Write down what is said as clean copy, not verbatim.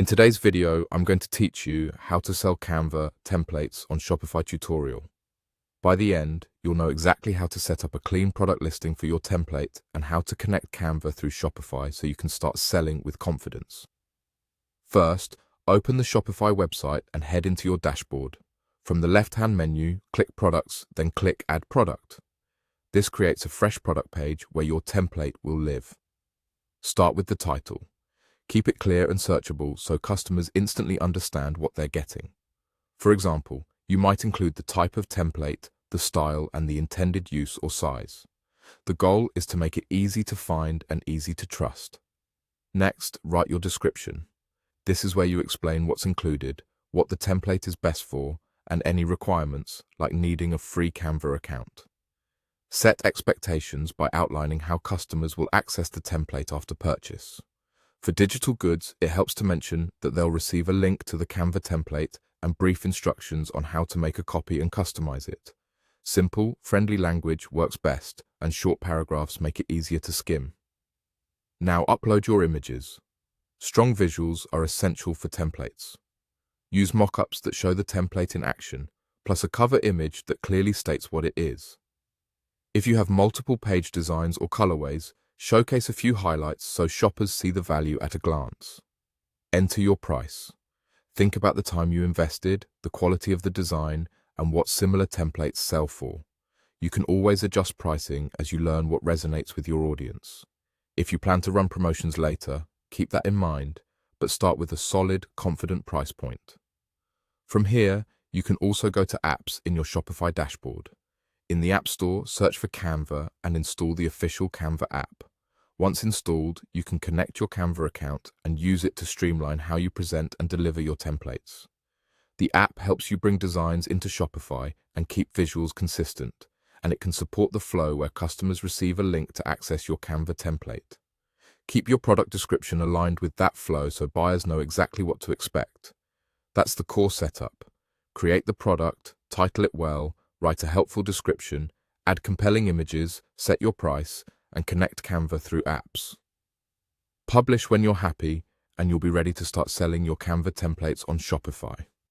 In today's video, I'm going to teach you how to sell Canva templates on Shopify tutorial. By the end, you'll know exactly how to set up a clean product listing for your template and how to connect Canva through Shopify so you can start selling with confidence. First, open the Shopify website and head into your dashboard. From the left-hand menu, click Products, then click Add Product. This creates a fresh product page where your template will live. Start with the title. Keep it clear and searchable so customers instantly understand what they're getting. For example, you might include the type of template, the style, and the intended use or size. The goal is to make it easy to find and easy to trust. Next, write your description. This is where you explain what's included, what the template is best for, and any requirements, like needing a free Canva account. Set expectations by outlining how customers will access the template after purchase. For digital goods, it helps to mention that they'll receive a link to the Canva template and brief instructions on how to make a copy and customize it. Simple, friendly language works best, and short paragraphs make it easier to skim. Now upload your images. Strong visuals are essential for templates. Use mock-ups that show the template in action, plus a cover image that clearly states what it is. If you have multiple page designs or colorways, showcase a few highlights so shoppers see the value at a glance. Enter your price. Think about the time you invested, the quality of the design, and what similar templates sell for. You can always adjust pricing as you learn what resonates with your audience. If you plan to run promotions later, keep that in mind, but start with a solid, confident price point. From here, you can also go to apps in your Shopify dashboard. In the App Store, search for Canva and install the official Canva app. Once installed, you can connect your Canva account and use it to streamline how you present and deliver your templates. The app helps you bring designs into Shopify and keep visuals consistent, and it can support the flow where customers receive a link to access your Canva template. Keep your product description aligned with that flow so buyers know exactly what to expect. That's the core setup. Create the product, title it well, write a helpful description, add compelling images, set your price, and connect Canva through apps. Publish when you're happy, and you'll be ready to start selling your Canva templates on Shopify.